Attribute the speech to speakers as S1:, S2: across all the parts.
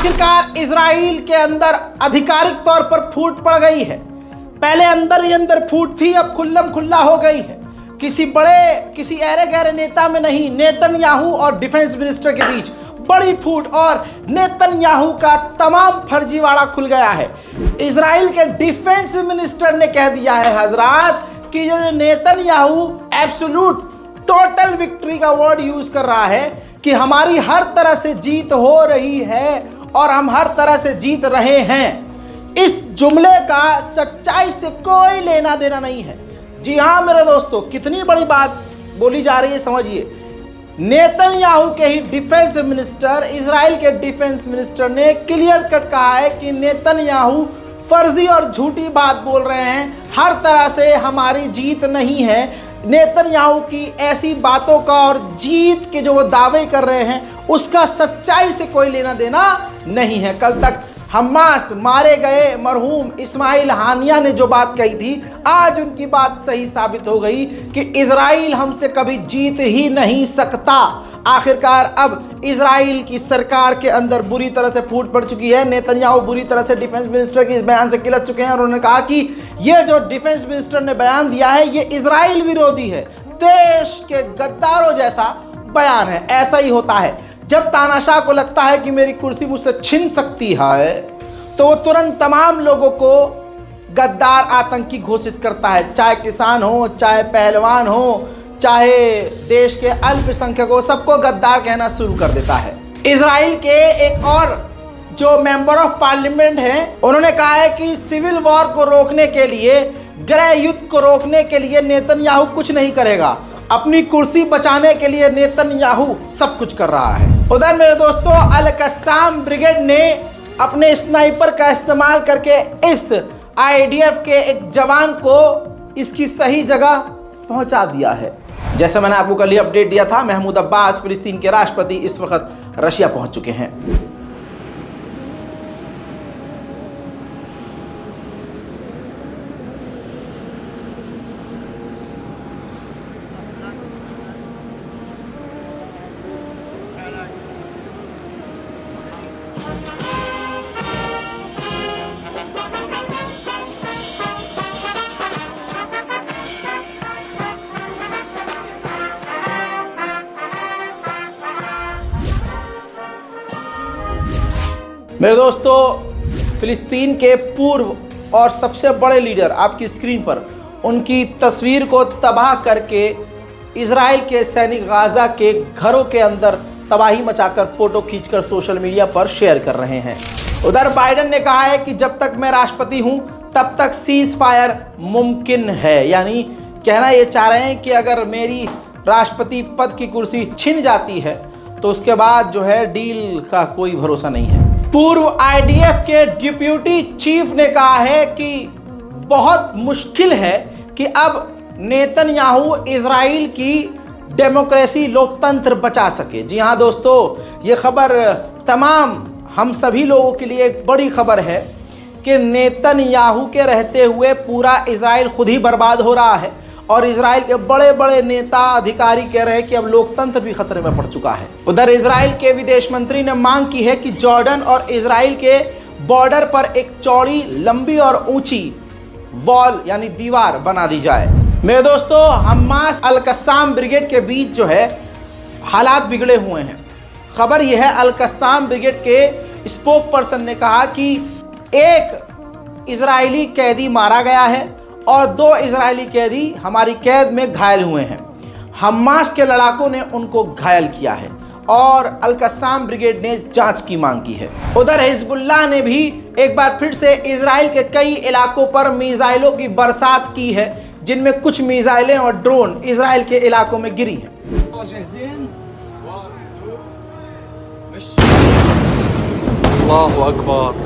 S1: आखिरकार इजराइल के अंदर आधिकारिक तौर पर फूट पड़ गई है। पहले अंदर ही अंदर फूट थी, अब खुल्लम खुल्ला हो गई है। किसी अरे गहरे नेता में नहीं, नेतन्याहू और डिफेंस मिनिस्टर के बीच बड़ी फूट और नेतन्याहू का तमाम फर्जीवाड़ा खुल गया है। इजराइल के डिफेंस मिनिस्टर ने कह दिया है हजरात कि ये नेतन्याहू एब्सोल्यूट टोटल विक्ट्री का वर्ड यूज कर रहा है कि हमारी हर तरह से जीत हो रही है और हम हर तरह से जीत रहे हैं। इस जुमले का सच्चाई से कोई लेना देना नहीं है। जी हाँ मेरे दोस्तों, कितनी बड़ी बात बोली जा रही है समझिए। नेतन्याहू के ही डिफेंस मिनिस्टर, इजराइल के डिफेंस मिनिस्टर ने क्लियर कट कहा है कि नेतन्याहू फर्जी और झूठी बात बोल रहे हैं, हर तरह से हमारी जीत नहीं है। नेतन्याहू की ऐसी बातों का और जीत के जो वो दावे कर रहे हैं उसका सच्चाई से कोई लेना देना नहीं है। कल तक हमास मारे गए मरहूम इस्माइल हानिया ने जो बात कही थी, आज उनकी बात सही साबित हो गई कि इजराइल हमसे कभी जीत ही नहीं सकता। आखिरकार अब इजराइल की सरकार के अंदर बुरी तरह से फूट पड़ चुकी है। नेतन्याहू बुरी तरह से डिफेंस मिनिस्टर के इस बयान से किलस चुके हैं और उन्होंने कहा कि यह जो डिफेंस मिनिस्टर ने बयान दिया है ये इजराइल विरोधी है, देश के गद्दारों जैसा बयान है। ऐसा ही होता है, जब तानाशाह को लगता है कि मेरी कुर्सी मुझसे छिन सकती है तो वो तुरंत तमाम लोगों को गद्दार आतंकी घोषित करता है, चाहे किसान हो, चाहे पहलवान हो, चाहे देश के अल्पसंख्यक हो, सबको गद्दार कहना शुरू कर देता है। इजराइल के एक और जो मेंबर ऑफ पार्लियामेंट हैं उन्होंने कहा है कि सिविल वॉर को रोकने के लिए, गृह युद्ध को रोकने के लिए नेतन्याहू कुछ नहीं करेगा, अपनी कुर्सी बचाने के लिए नेतन्याहू सब कुछ कर रहा है। उधर मेरे दोस्तों अल-कस्साम ब्रिगेड ने अपने स्नाइपर का इस्तेमाल करके इस आईडीएफ के एक जवान को इसकी सही जगह पहुंचा दिया है। जैसे मैंने आपको कल ही अपडेट दिया था, महमूद अब्बास फिलिस्तीन के राष्ट्रपति इस वक्त रशिया पहुंच चुके हैं। मेरे दोस्तों, फिलिस्तीन के पूर्व और सबसे बड़े लीडर आपकी स्क्रीन पर, उनकी तस्वीर को तबाह करके इजराइल के सैनिक गाजा के घरों के अंदर तबाही मचाकर फोटो खींचकर सोशल मीडिया पर शेयर कर रहे हैं। उधर बाइडेन ने कहा है कि जब तक मैं राष्ट्रपति हूं तब तक सीज फायर मुमकिन है, यानी कहना ये चाह रहे हैं कि अगर मेरी राष्ट्रपति पद की कुर्सी छिन जाती है तो उसके बाद जो है डील का कोई भरोसा नहीं है। पूर्व आईडीएफ के डिप्यूटी चीफ ने कहा है कि बहुत मुश्किल है कि अब नेतन्याहू इजराइल की डेमोक्रेसी, लोकतंत्र बचा सके। जी हाँ दोस्तों, ये खबर तमाम हम सभी लोगों के लिए एक बड़ी खबर है कि नेतन्याहू के रहते हुए पूरा इजराइल खुद ही बर्बाद हो रहा है और इजराइल के बड़े बड़े नेता अधिकारी कह रहे हैं कि अब लोकतंत्र भी खतरे में पड़ चुका है। उधर इजराइल के विदेश मंत्री ने मांग की है कि जॉर्डन और इजराइल के बॉर्डर पर एक चौड़ी, लंबी और ऊंची वॉल यानी दीवार बना दी जाए। मेरे दोस्तों, हमास अल-कस्साम ब्रिगेड के बीच जो है हालात बिगड़े हुए हैं। खबर यह है, अल-कस्साम ब्रिगेड के स्पोक पर्सन ने कहा कि एक इजरायली कैदी मारा गया है और 2 इजरायली कैदी हमारी कैद में घायल हुए हैं। हमास के लड़ाकों ने उनको घायल किया है और अल-कस्साम ब्रिगेड ने जांच की मांग की है। उधर हिजबुल्लाह ने भी एक बार फिर से इजराइल के कई इलाकों पर मिसाइलों की बरसात की है, जिनमें कुछ मिसाइलें और ड्रोन इजराइल के इलाकों में गिरी हैं।
S2: अल्लाहु अकबर।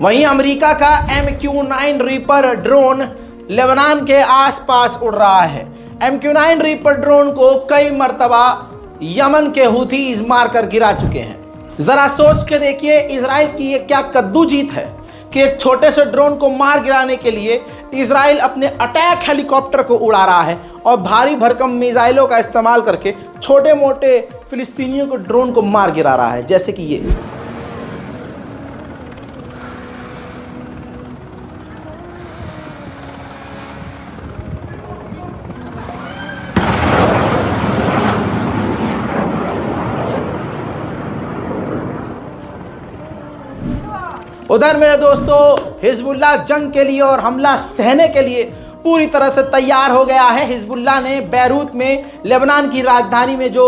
S1: वहीं अमेरिका का MQ-9 रीपर ड्रोन लेबनान के आसपास उड़ रहा है। MQ-9 रीपर ड्रोन को कई मर्तबा यमन के हुथीज मारकर गिरा चुके हैं। जरा सोच के देखिए इजराइल की ये क्या कद्दू जीत है कि एक छोटे से ड्रोन को मार गिराने के लिए इजराइल अपने अटैक हेलीकॉप्टर को उड़ा रहा है और भारी भरकम मिसाइलों का इस्तेमाल करके छोटे मोटे फिलिस्तीनियों को ड्रोन को मार गिरा रहा है, जैसे कि ये। उधर मेरे दोस्तों हिजबुल्लाह जंग के लिए और हमला सहने के लिए पूरी तरह से तैयार हो गया है। हिजबुल्लाह ने बैरूत में लेबनान की राजधानी में जो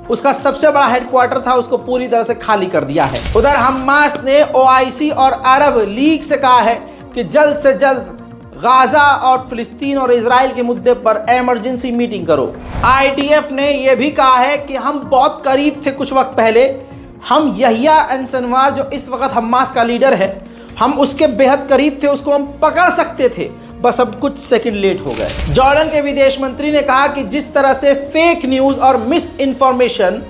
S1: उसका सबसे बड़ा हेडक्वार्टर था उसको पूरी तरह से खाली कर दिया है। उधर हमास ने OIC और अरब लीग से कहा है कि जल्द से जल्द गाजा और फिलिस्तीन और इजराइल के मुद्दे पर इमरजेंसी मीटिंग करो। IDF ने यह भी कहा है कि हम बहुत करीब थे कुछ वक्त पहले, हम यहिया अंसनवार जो इस वक्त हमास का लीडर है, हम उसके बेहद करीब थे, उसको हम पकड़ सकते थे, बस अब कुछ सेकंड लेट हो गए। जॉर्डन के विदेश मंत्री ने कहा कि जिस तरह से फेक न्यूज़ और मिस इन्फॉर्मेशन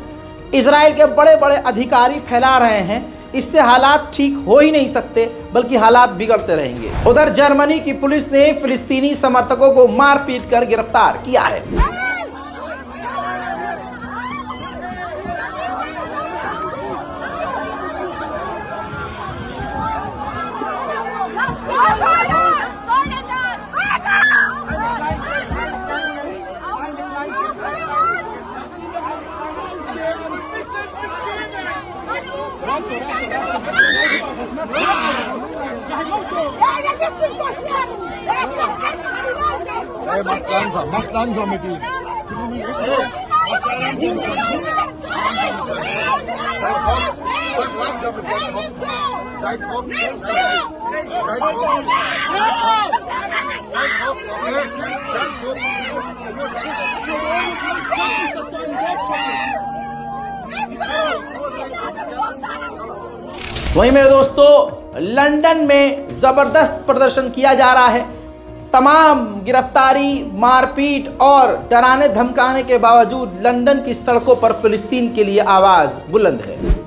S1: इजराइल के बड़े बड़े अधिकारी फैला रहे हैं, इससे हालात ठीक हो ही नहीं सकते बल्कि हालात बिगड़ते रहेंगे। उधर जर्मनी की पुलिस ने फिलिस्तीनी समर्थकों को मार पीट कर गिरफ्तार किया है।
S3: Macht langsam mit ihm.
S1: वहीं मेरे दोस्तों लंदन में जबरदस्त प्रदर्शन किया जा रहा है। तमाम गिरफ्तारी, मारपीट और डराने धमकाने के बावजूद लंदन की सड़कों पर फिलिस्तीन के लिए आवाज बुलंद है।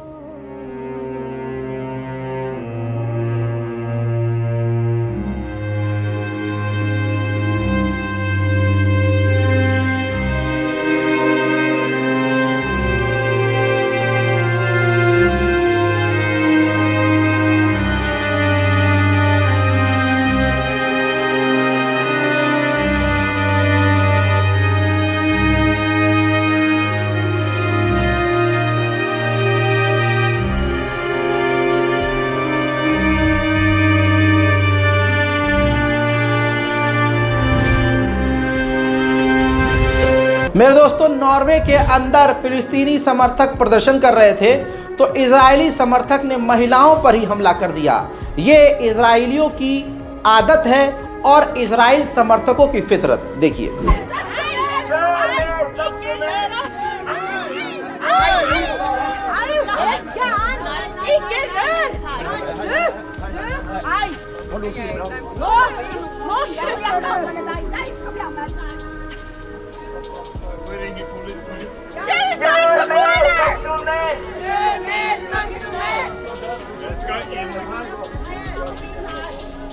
S1: मेरे दोस्तों नॉर्वे के अंदर फिलिस्तीनी समर्थक प्रदर्शन कर रहे थे तो इजरायली समर्थक ने महिलाओं पर ही हमला कर दिया। ये इजरायलियों की आदत है और इजराइल समर्थकों की फितरत। देखिए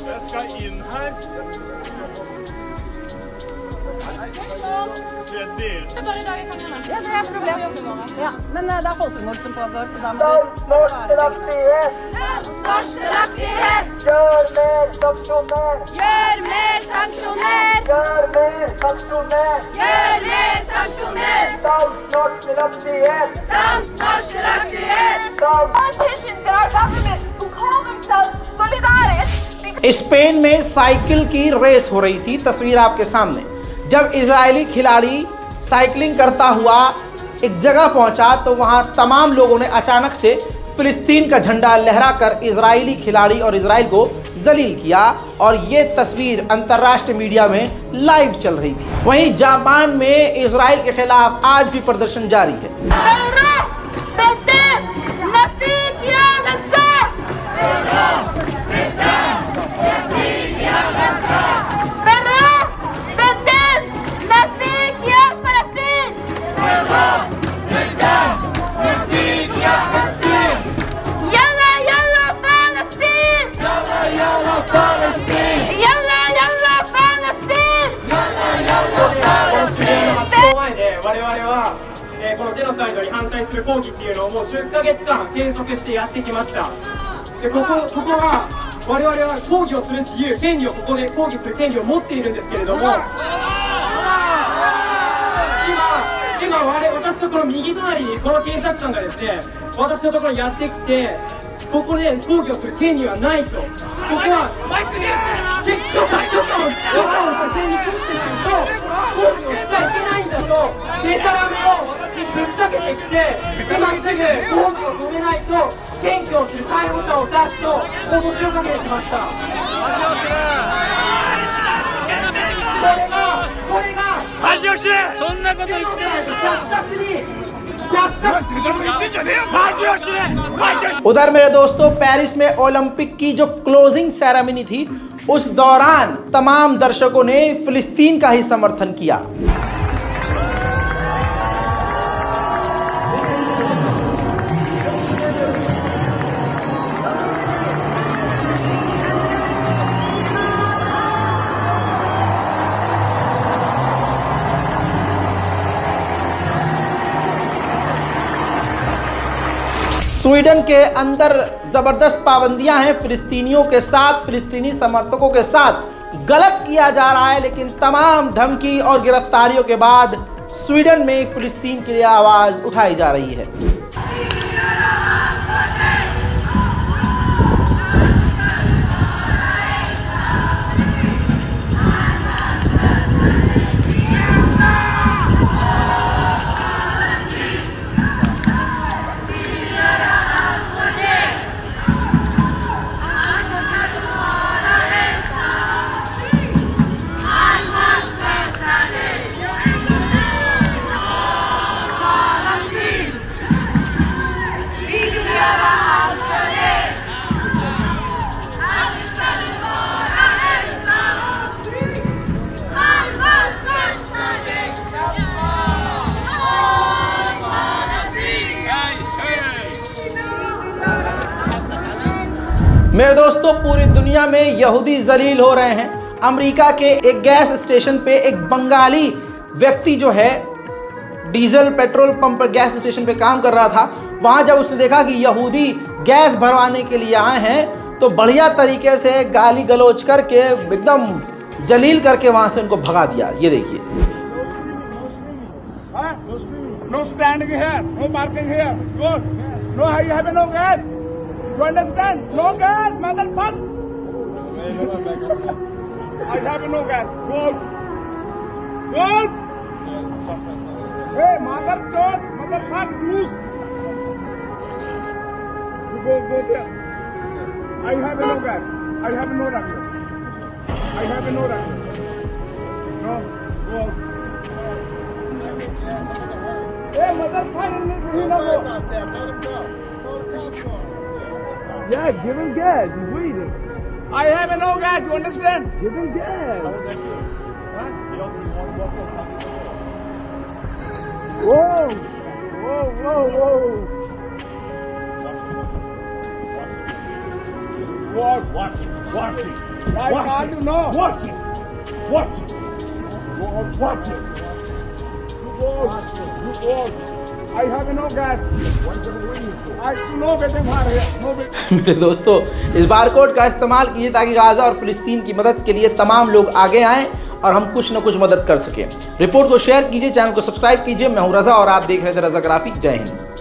S3: Jag ska in här. Det
S4: är problem. Ja, men det är folkmord som pågår så da må
S5: Statsdelaktighet!
S4: Statsdelaktighet!
S5: Gör mer sanksjoner!
S4: Gjør mer sanksjoner!
S5: Gör mer sanksjoner!
S4: Gjør mer sanksjoner!
S5: Stans norsk delaktighet!
S4: Stans norsk delaktighet!
S5: Stans
S1: Spain में cycle की race हो रही थी। तस्वीर आपके सामने, जब Israeli खिलाड़ी साइकिलिंग करता हुआ एक जगह पहुंचा तो वहां तमाम लोगों ने अचानक से फिलिस्तीन का झंडा लहराकर इजरायली खिलाड़ी और इजराइल को जलील किया और ये तस्वीर अंतर्राष्ट्रीय मीडिया में लाइव चल रही थी। वहीं जापान में इजराइल के खिलाफ आज भी प्रदर्शन जारी है। उधर मेरे दोस्तों, पेरिस में ओलंपिक की जो क्लोजिंग सेरेमनी थी उस दौरान तमाम दर्शकों ने फिलिस्तीन का ही समर्थन किया। स्वीडन के अंदर जबरदस्त पाबंदियां हैं फिलिस्तीनियों के साथ, फिलिस्तीनी समर्थकों के साथ गलत किया जा रहा है, लेकिन तमाम धमकी और गिरफ्तारियों के बाद स्वीडन में फिलिस्तीन के लिए आवाज उठाई जा रही है। मेरे दोस्तों, पूरी दुनिया में यहूदी जलील हो रहे हैं। अमेरिका के एक गैस स्टेशन पे एक बंगाली व्यक्ति जो है डीजल पेट्रोल पंप पर गैस स्टेशन पे काम कर रहा था, वहां जब उसने देखा कि यहूदी गैस भरवाने के लिए आए हैं तो बढ़िया तरीके से गाली गलौज करके एकदम जलील करके वहां से उनको भगा दिया। ये देखिए।
S6: No standing here, no parking here. Good. No, I have no gas. You understand? No gas, motherfucker. I have no gas. Go out. Go out. Hey, motherfucker, juice. You go there. I have no gas. I have no radio. I have no radio. No, go out. Hey, motherfucker, yeah, give him gas. He's waiting. I have no gas. You understand? Give him gas. Whoa, whoa, whoa, whoa. Watch it. I can't do no. Watch it. Watch it. You go. I have no gas. I no getting here.
S1: मेरे दोस्तों, इस barcode का इस्तेमाल कीजिए ताकि Gaza और फिलिस्तीन की मदद के लिए तमाम लोग आगे आएं और हम कुछ न कुछ मदद कर सकें। रिपोर्ट को शेयर कीजिए, चैनल को सब्सक्राइब कीजिए। मैं हूं रजा और आप देख रहे थे रजा ग्राफिक। जय हिंद।